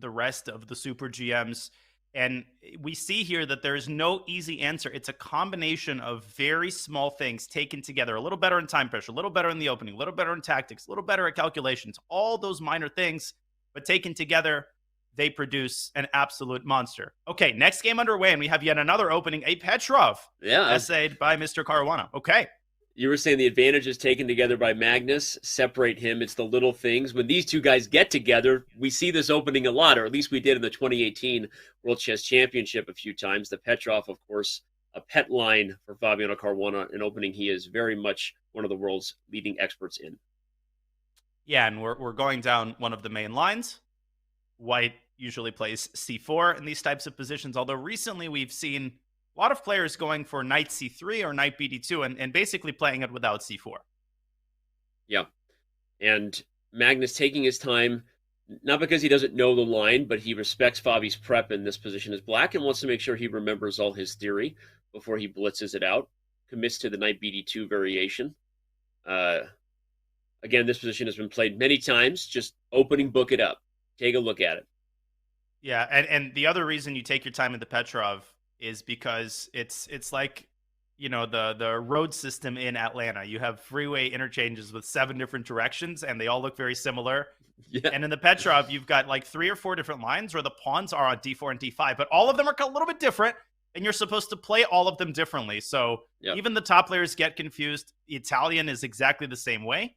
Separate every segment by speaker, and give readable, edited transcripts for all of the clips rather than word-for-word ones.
Speaker 1: the rest of the super GMs. And we see here that there is no easy answer. It's a combination of very small things taken together. A little better in time pressure, a little better in the opening, a little better in tactics, a little better at calculations, all those minor things, but taken together, they produce an absolute monster. Okay, next game underway, and we have yet another opening, a Petrov, essayed by Mr. Caruana. Okay.
Speaker 2: You were saying the advantages taken together by Magnus separate him. It's the little things. When these two guys get together, we see this opening a lot, or at least we did in the 2018 World Chess Championship a few times. The Petrov, of course, a pet line for Fabiano Caruana, an opening he is very much one of the world's leading experts in.
Speaker 1: Yeah, and we're going down one of the main lines. White usually plays c4 in these types of positions, although recently we've seen a lot of players going for knight c3 or knight bd2 and basically playing it without c4.
Speaker 2: Yeah. And Magnus taking his time, not because he doesn't know the line, but he respects Fabi's prep in this position as black and wants to make sure he remembers all his theory before he blitzes it out. Commits to the knight bd2 variation. Again, this position has been played many times. Just opening book it up. Take a look at it.
Speaker 1: Yeah, and the other reason you take your time in the Petrov is because it's like, you know, the road system in Atlanta. You have freeway interchanges with 7 different directions, and they all look very similar.
Speaker 2: Yeah.
Speaker 1: And in the Petrov, you've got like 3 or 4 different lines where the pawns are on d4 and d5, but all of them are a little bit different, and you're supposed to play all of them differently. So even the top players get confused. The Italian is exactly the same way.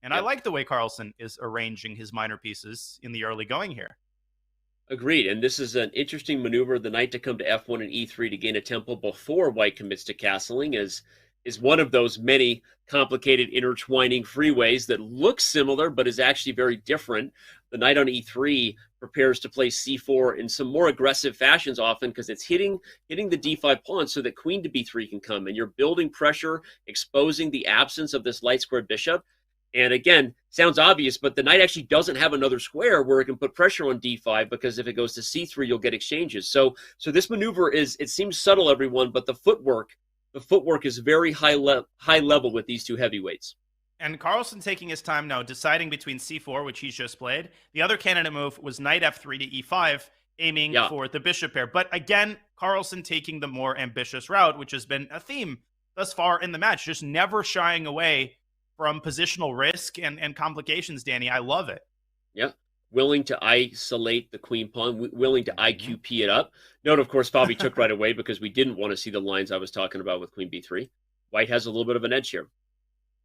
Speaker 1: And I like the way Carlsen is arranging his minor pieces in the early going here.
Speaker 2: Agreed, and this is an interesting maneuver. The knight to come to f1 and e3 to gain a tempo before white commits to castling is one of those many complicated intertwining freeways that looks similar but is actually very different. The knight on e3 prepares to play c4 in some more aggressive fashions often because it's hitting the d5 pawn so that queen to b3 can come, and you're building pressure, exposing the absence of this light squared bishop. And again, sounds obvious, but the knight actually doesn't have another square where it can put pressure on d5 because if it goes to c3, you'll get exchanges. So this maneuver it seems subtle, everyone, but the footwork is very high level with these two heavyweights.
Speaker 1: And Carlsen taking his time now, deciding between c4, which he's just played. The other candidate move was knight f3 to e5, aiming for the bishop pair. But again, Carlsen taking the more ambitious route, which has been a theme thus far in the match, just never shying away from positional risk and complications, Danny. I love it.
Speaker 2: Yeah. Willing to isolate the queen pawn, willing to IQP it up. Note, of course, Fabi took right away because we didn't want to see the lines I was talking about with queen b3. White has a little bit of an edge here.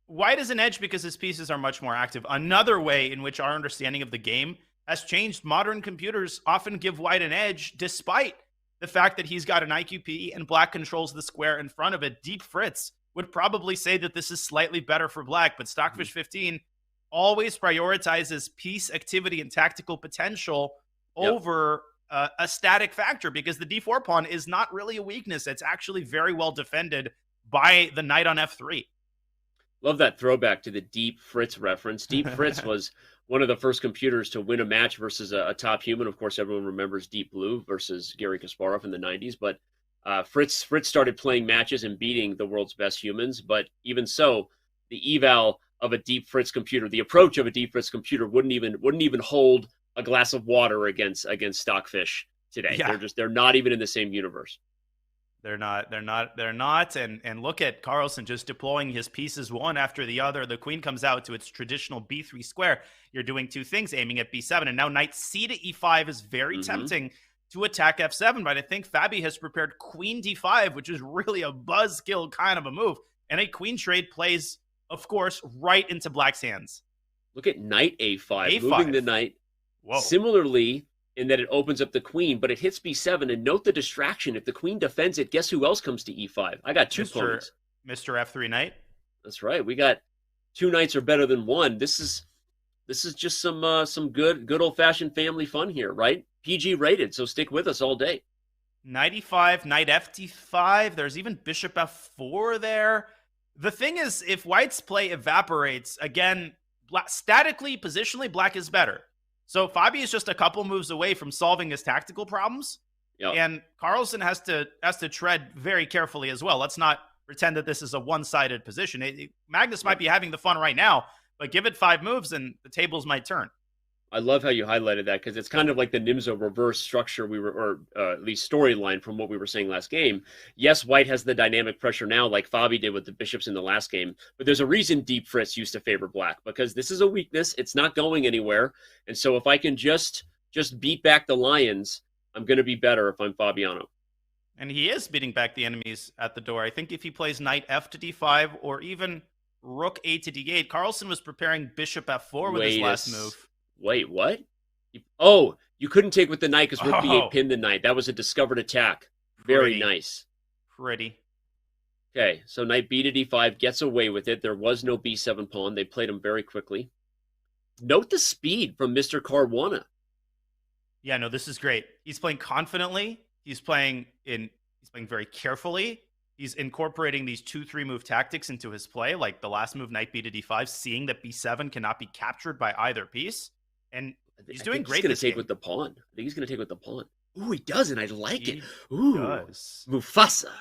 Speaker 1: White is an edge because his pieces are much more active. Another way in which our understanding of the game has changed. Modern computers often give white an edge despite the fact that he's got an IQP and black controls the square in front of it. Deep Fritz would probably say that this is slightly better for black, but Stockfish 15 always prioritizes piece activity and tactical potential over a static factor because the d4 pawn is not really a weakness. It's actually very well defended by the knight on f3.
Speaker 2: Love that throwback to the Deep Fritz reference. Deep Fritz was one of the first computers to win a match versus a top human. Of course, everyone remembers Deep Blue versus Garry Kasparov in the 90s, but Fritz started playing matches and beating the world's best humans, but even so, the eval of a Deep Fritz computer, the approach of a Deep Fritz computer wouldn't even hold a glass of water against Stockfish today.
Speaker 1: Yeah.
Speaker 2: They're not even in the same universe.
Speaker 1: They're not. And look at Carlsen just deploying his pieces one after the other. The queen comes out to its traditional b3 square. You're doing two things, aiming at b7, and now knight c to e5 is very tempting to attack f7, but I think Fabi has prepared queen d5, which is really a buzzkill kind of a move. And a queen trade plays, of course, right into black's hands.
Speaker 2: Look at knight a5, moving the knight.
Speaker 1: Whoa.
Speaker 2: Similarly, in that it opens up the queen, but it hits b7, and note the distraction. If the queen defends it, guess who else comes to e5? I got two pawns.
Speaker 1: Mr. f3 knight.
Speaker 2: That's right. We got two knights are better than one. This is just some good old-fashioned family fun here, right? PG rated, so stick with us all day.
Speaker 1: Knight e5, knight ft5. There's even bishop f4 there. The thing is, if white's play evaporates, again, statically, positionally, black is better. So Fabi is just a couple moves away from solving his tactical problems.
Speaker 2: Yep.
Speaker 1: And Carlsen has to tread very carefully as well. Let's not pretend that this is a one-sided position. Magnus might be having the fun right now, but give it 5 moves and the tables might turn.
Speaker 2: I love how you highlighted that because it's kind of like the Nimzo reverse structure or at least storyline from what we were saying last game. Yes, white has the dynamic pressure now, like Fabi did with the bishops in the last game, but there's a reason Deep Fritz used to favor black because this is a weakness. It's not going anywhere, and so if I can just beat back the lions, I'm going to be better if I'm Fabiano.
Speaker 1: And he is beating back the enemies at the door. I think if he plays knight f to d5 or even rook a to d8, Carlsen was preparing bishop f4 with his last move.
Speaker 2: Wait, what? Oh, you couldn't take with the knight because rook b8 pinned the knight. That was a discovered attack. Very nice.
Speaker 1: Pretty.
Speaker 2: Okay, so knight b to d5 gets away with it. There was no b7 pawn. They played him very quickly. Note the speed from Mr. Caruana.
Speaker 1: Yeah, no, this is great. He's playing confidently. He's playing very carefully. He's incorporating these 2-3 move tactics into his play, like the last move, knight b to d5, seeing that b7 cannot be captured by either piece. And he's doing great.
Speaker 2: He's going to take with the pawn. I think he's going to take with the pawn. Ooh, he does, and I like it. Ooh,
Speaker 1: does.
Speaker 2: Mufasa.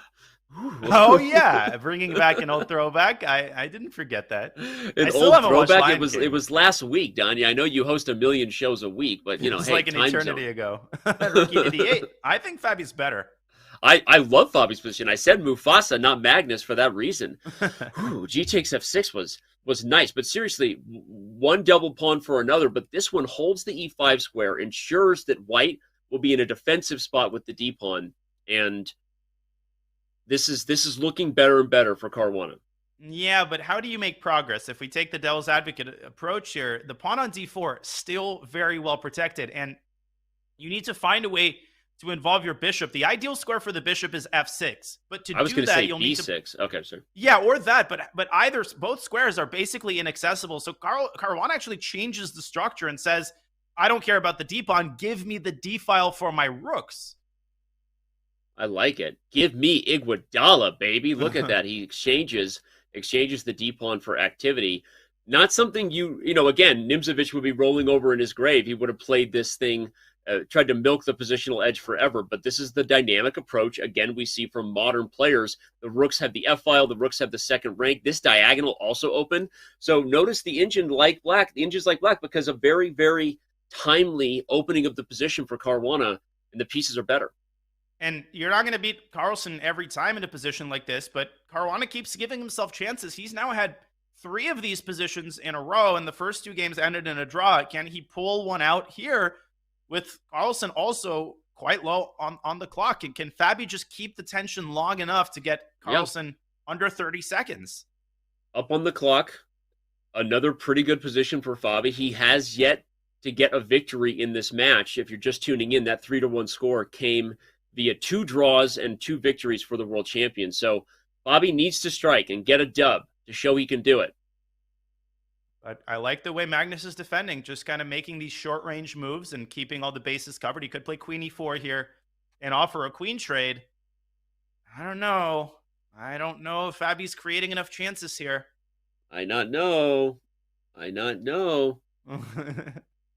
Speaker 1: Ooh. Oh yeah, bringing back an old throwback. I didn't forget that.
Speaker 2: An old throwback. It was last week, Donnie. I know you host a million shows a week, but you know,
Speaker 1: it's like an eternity ago. Rookie to d8. I think Fabi's better.
Speaker 2: I love Fabi's position. I said Mufasa, not Magnus, for that reason. Ooh, G takes f6 was nice, but seriously, one double pawn for another. But this one holds the e5 square, ensures that white will be in a defensive spot with the d pawn, and this is looking better and better for Caruana.
Speaker 1: Yeah, but how do you make progress? If we take the devil's advocate approach here, the pawn on d4 still very well protected, and you need to find a way to involve your bishop. The ideal square for the bishop is f6, but to do that, you'll need
Speaker 2: b6. Okay, sir.
Speaker 1: Yeah, or that, but both squares are basically inaccessible. So Caruana actually changes the structure and says, I don't care about the d pawn. Give me the d file for my rooks.
Speaker 2: I like it. Give me Iguodala, baby. Look at that. He exchanges the d pawn for activity. Not something again, Nimzovich would be rolling over in his grave. He would have played this thing, tried to milk the positional edge forever, but this is the dynamic approach, again, we see from modern players. The rooks have the f-file, the rooks have the second rank. This diagonal also open. So notice the engine's like black because a very, very timely opening of the position for Caruana, and the pieces are better.
Speaker 1: And you're not going to beat Carlsen every time in a position like this, but Caruana keeps giving himself chances. He's now had 3 of these positions in a row, and the first 2 games ended in a draw. Can he pull one out here with Carlsen also quite low on the clock? And can Fabi just keep the tension long enough to get Carlsen under 30 seconds?
Speaker 2: Up on the clock, another pretty good position for Fabi. He has yet to get a victory in this match. If you're just tuning in, that 3-1 score came via 2 draws and 2 victories for the world champion. So Fabi needs to strike and get a dub to show he can do it.
Speaker 1: But I like the way Magnus is defending, just kind of making these short-range moves and keeping all the bases covered. He could play queen e4 here and offer a queen trade. I don't know. if Fabi's creating enough chances here.
Speaker 2: I not know.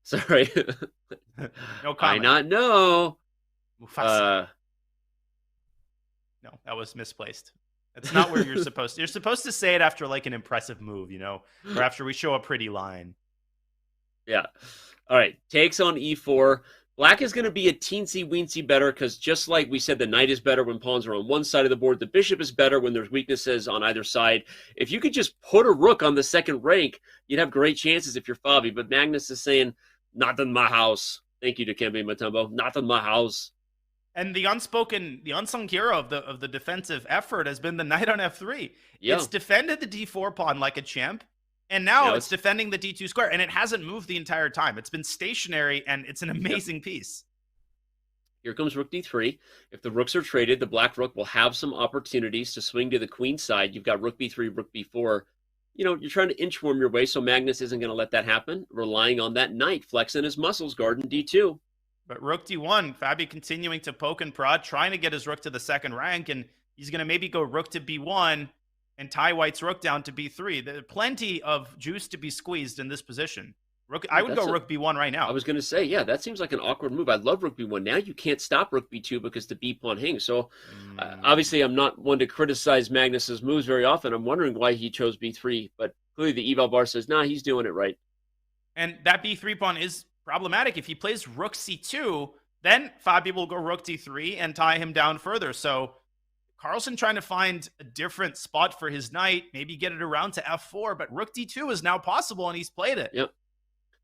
Speaker 2: Sorry.
Speaker 1: No comment.
Speaker 2: I not know.
Speaker 1: Mufasa. No, that was misplaced. That's not where you're supposed to. You're supposed to say it after like an impressive move, or after we show a pretty line.
Speaker 2: Yeah. All right. Takes on e4. Black is going to be a teensy-weensy better because just like we said, the knight is better when pawns are on one side of the board. The bishop is better when there's weaknesses on either side. If you could just put a rook on the second rank, you'd have great chances if you're Fabi. But Magnus is saying, not in my house. Thank you, Dikembe Mutombo. Not in my house.
Speaker 1: And the unsung hero of the defensive effort has been the knight on f3. Yeah. It's defended the d4 pawn like a champ, and now it's defending the d2 square, and it hasn't moved the entire time. It's been stationary, and it's an amazing piece.
Speaker 2: Here comes rook d3. If the rooks are traded, the black rook will have some opportunities to swing to the queen side. You've got rook b3, rook b4. You're trying to inchworm your way, so Magnus isn't going to let that happen, relying on that knight flexing his muscles, guarding d2.
Speaker 1: But rook d1, Fabi continuing to poke and prod, trying to get his rook to the second rank, and he's going to maybe go rook to b1 and tie white's rook down to b3. There's plenty of juice to be squeezed in this position. I would go rook b1 right now.
Speaker 2: I was going to say, yeah, that seems like an awkward move. I love rook b1. Now you can't stop rook b2 because the b pawn hangs. So obviously I'm not one to criticize Magnus's moves very often. I'm wondering why he chose b3, but clearly the eval bar says, nah, he's doing it right.
Speaker 1: And that b3 pawn is problematic. If he plays rook c2, then Fabio will go rook d3 and tie him down further. So Carlsen trying to find a different spot for his knight, maybe get it around to f4, but rook d2 is now possible, and he's played it.
Speaker 2: Yep.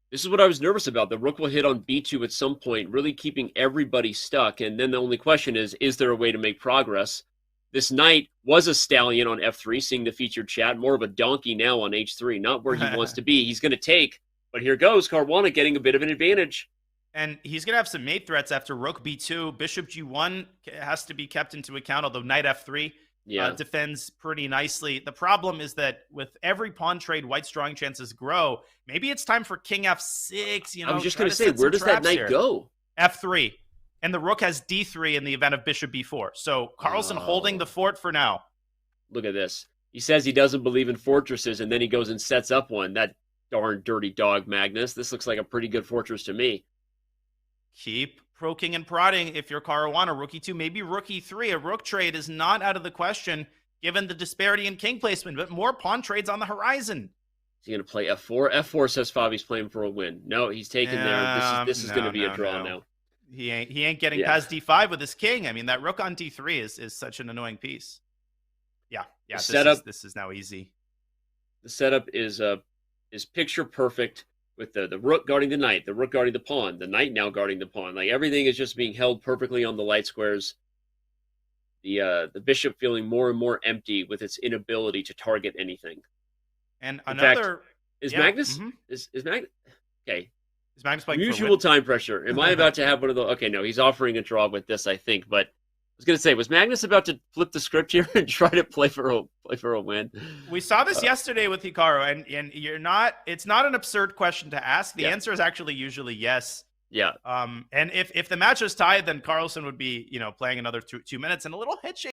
Speaker 2: This is what I was nervous about. The rook will hit on b2 at some point, really keeping everybody stuck. And then the only question is there a way to make progress? This knight was a stallion on f3, seeing the featured chat, more of a donkey now on h3, not where he wants to be. He's going to take, but here goes Caruana getting a bit of an advantage.
Speaker 1: And he's going to have some mate threats after rook b2. Bishop g1 has to be kept into account, although knight f3 defends pretty nicely. The problem is that with every pawn trade, White's drawing chances grow. Maybe it's time for king f6. You know,
Speaker 2: I was just going to say, where does that knight go?
Speaker 1: f3. And the rook has d3 in the event of bishop b4. So Carlsen holding the fort for now.
Speaker 2: Look at this. He says he doesn't believe in fortresses, and then he goes and sets up one. That darn dirty dog, Magnus. This looks like a pretty good fortress to me.
Speaker 1: Keep poking and prodding if you're Caruana. Rook e2, maybe rook e3. A rook trade is not out of the question given the disparity in king placement, but more pawn trades on the horizon.
Speaker 2: Is he going to play f4? F4 says Fabi's playing for a win. No, he's taken there. This is going to be a draw now.
Speaker 1: He ain't getting past d5 with his king. I mean, that rook on d3 is such an annoying piece. Yeah. This is now easy.
Speaker 2: The setup is picture perfect. With the rook guarding the knight, the rook guarding the pawn, the knight now guarding the pawn. Like, everything is just being held perfectly on the light squares. The bishop feeling more and more empty with its inability to target anything.
Speaker 1: And
Speaker 2: in
Speaker 1: another...
Speaker 2: fact, is Magnus...
Speaker 1: Mm-hmm.
Speaker 2: Is Magnus... Okay.
Speaker 1: Is Magnus playing
Speaker 2: usual time pressure. Am I about to have one of those... Okay, no, he's offering a draw with this, I think. But I was going to say, was Magnus about to flip the script here and try to play for a win?
Speaker 1: We saw this yesterday with Hikaru, and you're not. It's not an absurd question to ask. The answer is actually usually yes.
Speaker 2: Yeah.
Speaker 1: And if the match is tied, then Carlsen would be, playing another 2 minutes, and a little head shake